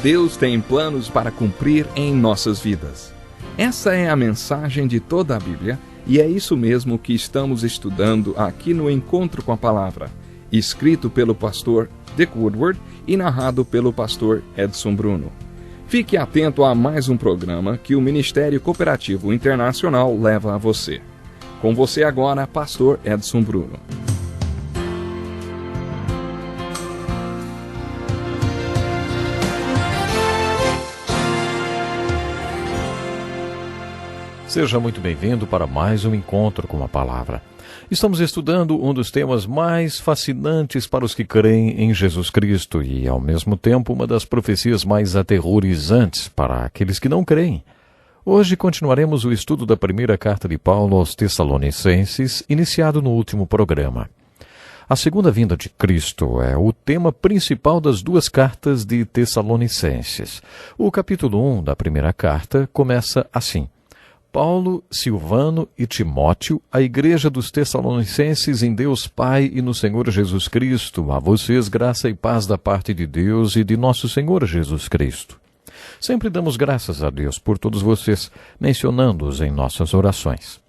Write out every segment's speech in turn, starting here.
Deus tem planos para cumprir em nossas vidas. Essa é a mensagem de toda a Bíblia e é isso mesmo que estamos estudando aqui no Encontro com a Palavra, escrito pelo pastor Dick Woodward e narrado pelo pastor Edson Bruno. Fique atento a mais um programa que o Ministério Cooperativo Internacional leva a você. Com você agora, pastor Edson Bruno. Seja muito bem-vindo para mais um Encontro com a Palavra. Estamos estudando um dos temas mais fascinantes para os que creem em Jesus Cristo e, ao mesmo tempo, uma das profecias mais aterrorizantes para aqueles que não creem. Hoje continuaremos o estudo da primeira carta de Paulo aos Tessalonicenses, iniciado no último programa. A segunda vinda de Cristo é o tema principal das duas cartas de Tessalonicenses. O capítulo 1 da primeira carta começa assim: Paulo, Silvano e Timóteo, a igreja dos Tessalonicenses em Deus Pai e no Senhor Jesus Cristo, a vocês graça e paz da parte de Deus e de nosso Senhor Jesus Cristo. Sempre damos graças a Deus por todos vocês, mencionando-os em nossas orações.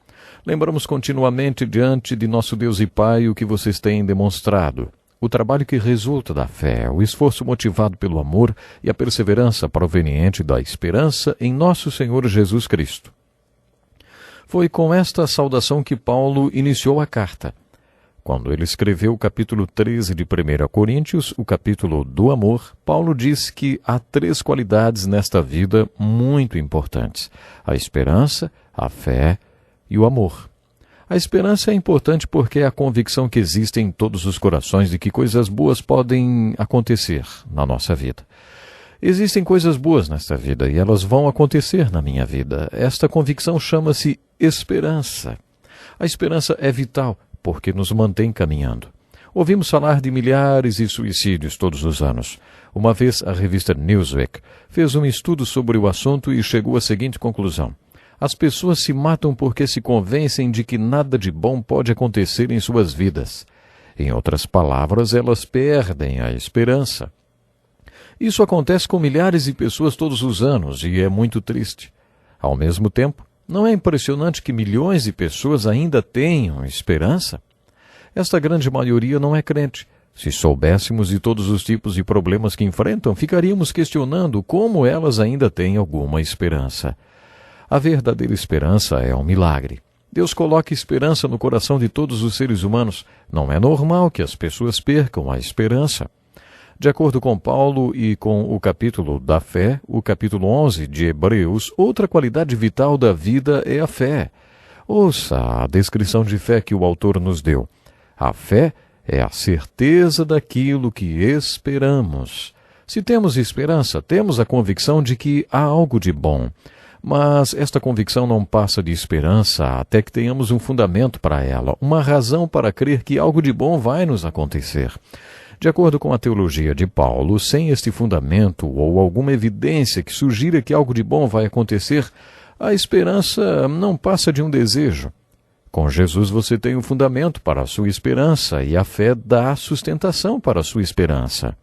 Lembramos continuamente diante de nosso Deus e Pai o que vocês têm demonstrado, o trabalho que resulta da fé, o esforço motivado pelo amor e a perseverança proveniente da esperança em nosso Senhor Jesus Cristo. Foi com esta saudação que Paulo iniciou a carta. Quando ele escreveu o capítulo 13 de 1 Coríntios, o capítulo do amor, Paulo diz que há 3 qualidades nesta vida muito importantes: a esperança, a fé e o amor. A esperança é importante porque é a convicção que existe em todos os corações de que coisas boas podem acontecer na nossa vida. Existem coisas boas nesta vida e elas vão acontecer na minha vida. Esta convicção chama-se esperança. A esperança é vital porque nos mantém caminhando. Ouvimos falar de milhares de suicídios todos os anos. Uma vez a revista Newsweek fez um estudo sobre o assunto e chegou à seguinte conclusão: as pessoas se matam porque se convencem de que nada de bom pode acontecer em suas vidas. Em outras palavras, elas perdem a esperança. Isso acontece com milhares de pessoas todos os anos e é muito triste. Ao mesmo tempo, não é impressionante que milhões de pessoas ainda tenham esperança? Esta grande maioria não é crente. Se soubéssemos de todos os tipos de problemas que enfrentam, ficaríamos questionando como elas ainda têm alguma esperança. A verdadeira esperança é um milagre. Deus coloca esperança no coração de todos os seres humanos. Não é normal que as pessoas percam a esperança. De acordo com Paulo e com o capítulo da fé, o capítulo 11 de Hebreus, outra qualidade vital da vida é a fé. Ouça a descrição de fé que o autor nos deu. A fé é a certeza daquilo que esperamos. Se temos esperança, temos a convicção de que há algo de bom. Mas esta convicção não passa de esperança até que tenhamos um fundamento para ela, uma razão para crer que algo de bom vai nos acontecer. De acordo com a teologia de Paulo, sem este fundamento ou alguma evidência que sugira que algo de bom vai acontecer, a esperança não passa de um desejo. Com Jesus você tem um fundamento para a sua esperança e a fé dá sustentação para a sua esperança.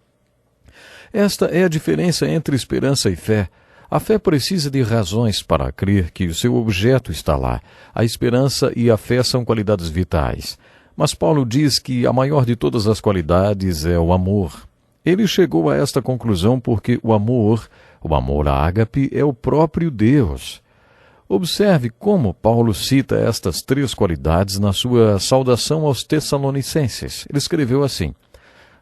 Esta é a diferença entre esperança e fé. A fé precisa de razões para crer que o seu objeto está lá. A esperança e a fé são qualidades vitais. Mas Paulo diz que a maior de todas as qualidades é o amor. Ele chegou a esta conclusão porque o amor ágape, é o próprio Deus. Observe como Paulo cita estas 3 qualidades na sua saudação aos Tessalonicenses. Ele escreveu assim: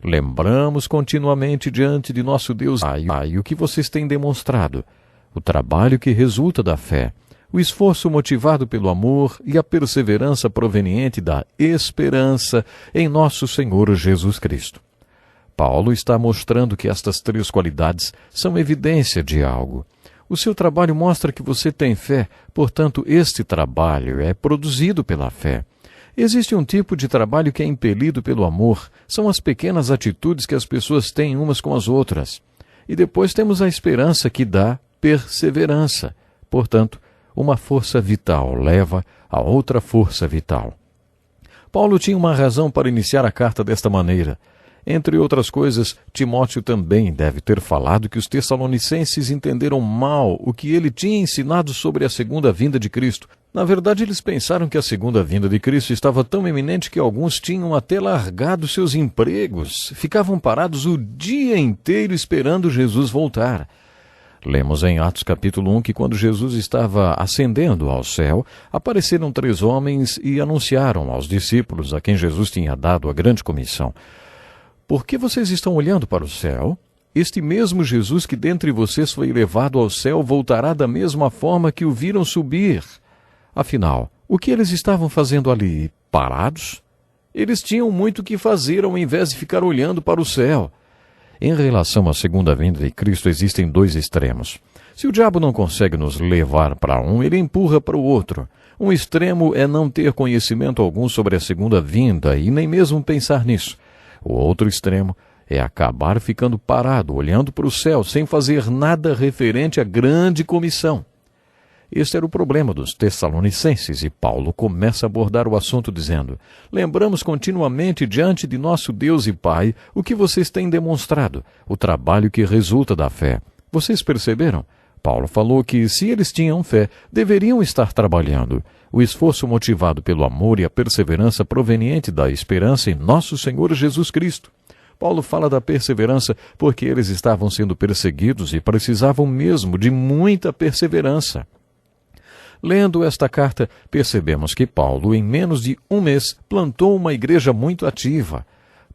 lembramos continuamente diante de nosso Deus o que vocês têm demonstrado, o trabalho que resulta da fé, o esforço motivado pelo amor e a perseverança proveniente da esperança em nosso Senhor Jesus Cristo. Paulo está mostrando que estas 3 qualidades são evidência de algo. O seu trabalho mostra que você tem fé, portanto, este trabalho é produzido pela fé. Existe um tipo de trabalho que é impelido pelo amor, são as pequenas atitudes que as pessoas têm umas com as outras. E depois temos a esperança que dá perseverança. Portanto, uma força vital leva a outra força vital. Paulo tinha uma razão para iniciar a carta desta maneira. Entre outras coisas, Timóteo também deve ter falado que os tessalonicenses entenderam mal o que ele tinha ensinado sobre a segunda vinda de Cristo. Na verdade, eles pensaram que a segunda vinda de Cristo estava tão iminente que alguns tinham até largado seus empregos, ficavam parados o dia inteiro esperando Jesus voltar. Lemos em Atos capítulo 1 que quando Jesus estava ascendendo ao céu, apareceram 3 homens e anunciaram aos discípulos a quem Jesus tinha dado a grande comissão: por que vocês estão olhando para o céu? Este mesmo Jesus que dentre vocês foi levado ao céu voltará da mesma forma que o viram subir. Afinal, o que eles estavam fazendo ali? Parados? Eles tinham muito o que fazer ao invés de ficar olhando para o céu. Em relação à segunda vinda de Cristo, existem 2 extremos. Se o diabo não consegue nos levar para um, ele empurra para o outro. Um extremo é não ter conhecimento algum sobre a segunda vinda e nem mesmo pensar nisso. O outro extremo é acabar ficando parado, olhando para o céu, sem fazer nada referente à grande comissão. Este era o problema dos Tessalonicenses, e Paulo começa a abordar o assunto dizendo: lembramos continuamente diante de nosso Deus e Pai o que vocês têm demonstrado, o trabalho que resulta da fé. Vocês perceberam? Paulo falou que, se eles tinham fé, deveriam estar trabalhando. O esforço motivado pelo amor e a perseverança proveniente da esperança em nosso Senhor Jesus Cristo. Paulo fala da perseverança porque eles estavam sendo perseguidos e precisavam mesmo de muita perseverança. Lendo esta carta, percebemos que Paulo, em menos de um mês, plantou uma igreja muito ativa.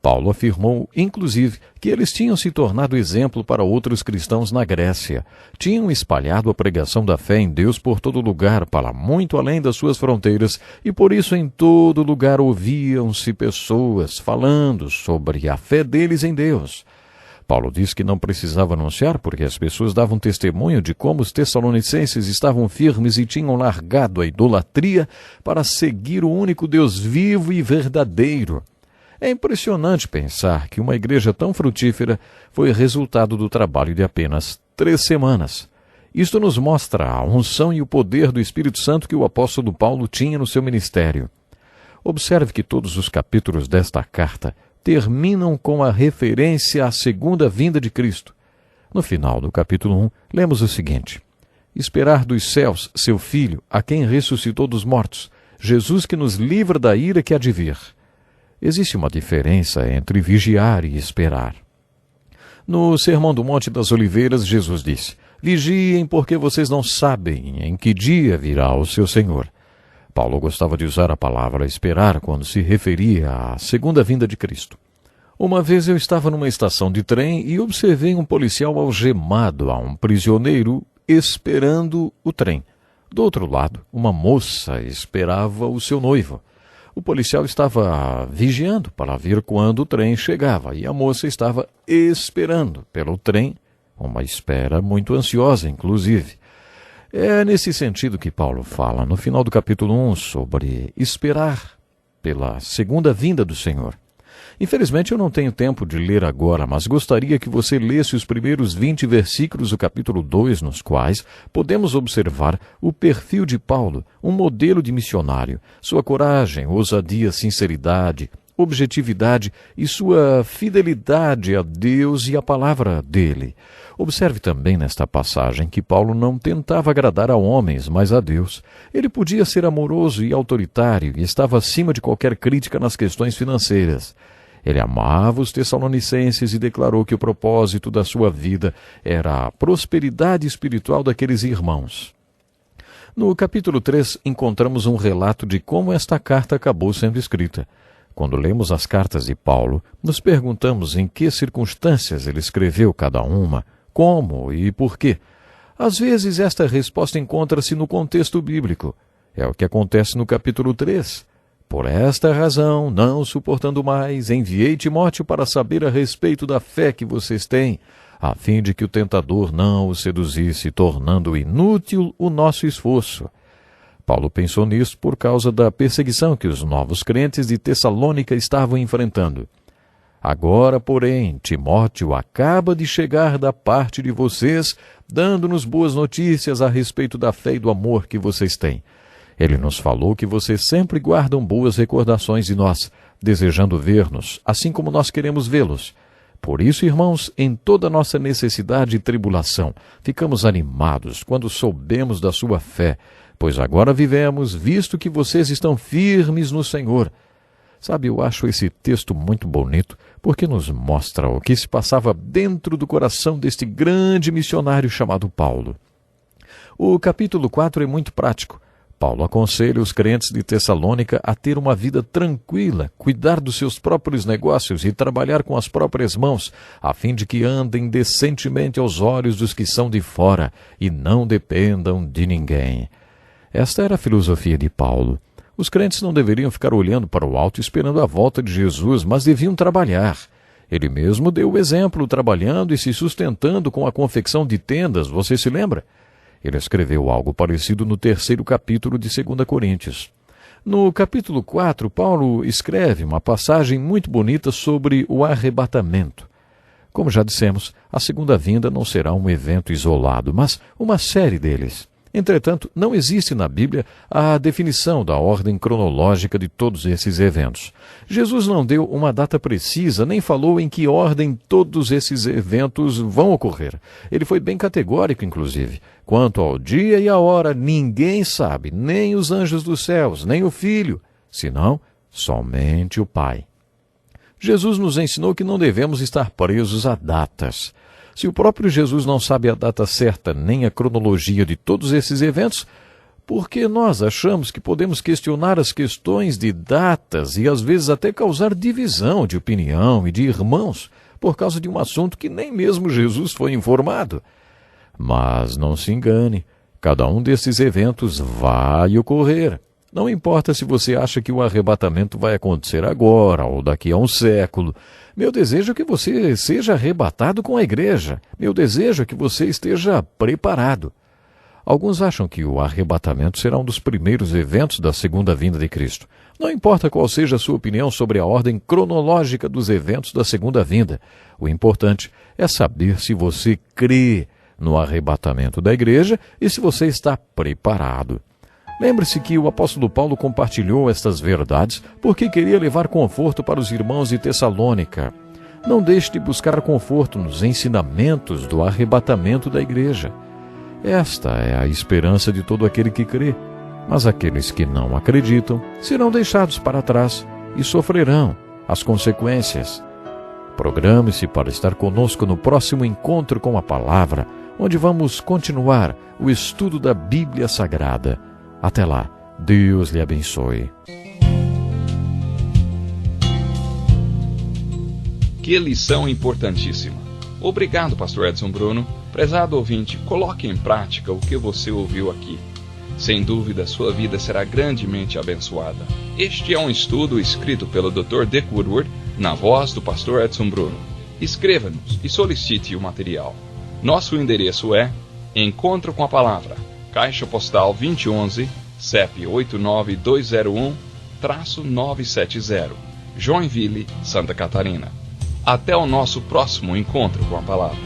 Paulo afirmou, inclusive, que eles tinham se tornado exemplo para outros cristãos na Grécia. Tinham espalhado a pregação da fé em Deus por todo lugar, para muito além das suas fronteiras, e por isso em todo lugar ouviam-se pessoas falando sobre a fé deles em Deus. Paulo diz que não precisava anunciar porque as pessoas davam testemunho de como os tessalonicenses estavam firmes e tinham largado a idolatria para seguir o único Deus vivo e verdadeiro. É impressionante pensar que uma igreja tão frutífera foi resultado do trabalho de apenas 3 semanas. Isto nos mostra a unção e o poder do Espírito Santo que o apóstolo Paulo tinha no seu ministério. Observe que todos os capítulos desta carta terminam com a referência à segunda vinda de Cristo. No final do capítulo 1, lemos o seguinte: esperar dos céus seu Filho, a quem ressuscitou dos mortos, Jesus que nos livra da ira que há de vir. Existe uma diferença entre vigiar e esperar. No Sermão do Monte das Oliveiras, Jesus disse: vigiem porque vocês não sabem em que dia virá o seu Senhor. Paulo gostava de usar a palavra esperar quando se referia à segunda vinda de Cristo. Uma vez eu estava numa estação de trem e observei um policial algemado a um prisioneiro esperando o trem. Do outro lado, uma moça esperava o seu noivo. O policial estava vigiando para ver quando o trem chegava e a moça estava esperando pelo trem, uma espera muito ansiosa, inclusive. É nesse sentido que Paulo fala no final do capítulo 1 sobre esperar pela segunda vinda do Senhor. Infelizmente eu não tenho tempo de ler agora, mas gostaria que você lesse os primeiros 20 versículos do capítulo 2, nos quais podemos observar o perfil de Paulo, um modelo de missionário, sua coragem, ousadia, sinceridade, objetividade e sua fidelidade a Deus e à palavra dele. Observe também nesta passagem que Paulo não tentava agradar a homens, mas a Deus. Ele podia ser amoroso e autoritário e estava acima de qualquer crítica nas questões financeiras. Ele amava os tessalonicenses e declarou que o propósito da sua vida era a prosperidade espiritual daqueles irmãos. No capítulo 3, encontramos um relato de como esta carta acabou sendo escrita. Quando lemos as cartas de Paulo, nos perguntamos em que circunstâncias ele escreveu cada uma, como e por quê. Às vezes esta resposta encontra-se no contexto bíblico. É o que acontece no capítulo 3. Por esta razão, não suportando mais, enviei Timóteo para saber a respeito da fé que vocês têm, a fim de que o tentador não os seduzisse, tornando inútil o nosso esforço. Paulo pensou nisso por causa da perseguição que os novos crentes de Tessalônica estavam enfrentando. Agora, porém, Timóteo acaba de chegar da parte de vocês, dando-nos boas notícias a respeito da fé e do amor que vocês têm. Ele nos falou que vocês sempre guardam boas recordações de nós, desejando ver-nos, assim como nós queremos vê-los. Por isso, irmãos, em toda nossa necessidade e tribulação, ficamos animados quando soubemos da sua fé, pois agora vivemos, visto que vocês estão firmes no Senhor. Sabe, eu acho esse texto muito bonito, porque nos mostra o que se passava dentro do coração deste grande missionário chamado Paulo. O capítulo 4 é muito prático. Paulo aconselha os crentes de Tessalônica a ter uma vida tranquila, cuidar dos seus próprios negócios e trabalhar com as próprias mãos, a fim de que andem decentemente aos olhos dos que são de fora e não dependam de ninguém. Esta era a filosofia de Paulo. Os crentes não deveriam ficar olhando para o alto esperando a volta de Jesus, mas deviam trabalhar. Ele mesmo deu o exemplo, trabalhando e se sustentando com a confecção de tendas, você se lembra? Ele escreveu algo parecido no 3º capítulo de 2 Coríntios. No capítulo 4, Paulo escreve uma passagem muito bonita sobre o arrebatamento. Como já dissemos, a segunda vinda não será um evento isolado, mas uma série deles. Entretanto, não existe na Bíblia a definição da ordem cronológica de todos esses eventos. Jesus não deu uma data precisa, nem falou em que ordem todos esses eventos vão ocorrer. Ele foi bem categórico, inclusive. Quanto ao dia e a hora, ninguém sabe, nem os anjos dos céus, nem o Filho, senão somente o Pai. Jesus nos ensinou que não devemos estar presos a datas. Se o próprio Jesus não sabe a data certa nem a cronologia de todos esses eventos, por que nós achamos que podemos questionar as questões de datas e às vezes até causar divisão de opinião e de irmãos por causa de um assunto que nem mesmo Jesus foi informado? Mas não se engane, cada um desses eventos vai ocorrer. Não importa se você acha que o arrebatamento vai acontecer agora ou daqui a um século. Meu desejo é que você seja arrebatado com a igreja. Meu desejo é que você esteja preparado. Alguns acham que o arrebatamento será um dos primeiros eventos da segunda vinda de Cristo. Não importa qual seja a sua opinião sobre a ordem cronológica dos eventos da segunda vinda. O importante é saber se você crê no arrebatamento da igreja e se você está preparado. Lembre-se que o apóstolo Paulo compartilhou estas verdades porque queria levar conforto para os irmãos de Tessalônica. Não deixe de buscar conforto nos ensinamentos do arrebatamento da igreja. Esta é a esperança de todo aquele que crê, mas aqueles que não acreditam serão deixados para trás e sofrerão as consequências. Programe-se para estar conosco no próximo encontro com a palavra, onde vamos continuar o estudo da Bíblia Sagrada. Até lá, Deus lhe abençoe. Que lição importantíssima. Obrigado, pastor Edson Bruno. Prezado ouvinte, coloque em prática o que você ouviu aqui. Sem dúvida, sua vida será grandemente abençoada. Este é um estudo escrito pelo Dr. Dick Woodward, na voz do pastor Edson Bruno. Escreva-nos e solicite o material. Nosso endereço é Encontro com a Palavra, Caixa Postal 2011, CEP 89201-970, Joinville, Santa Catarina. Até o nosso próximo encontro com a Palavra.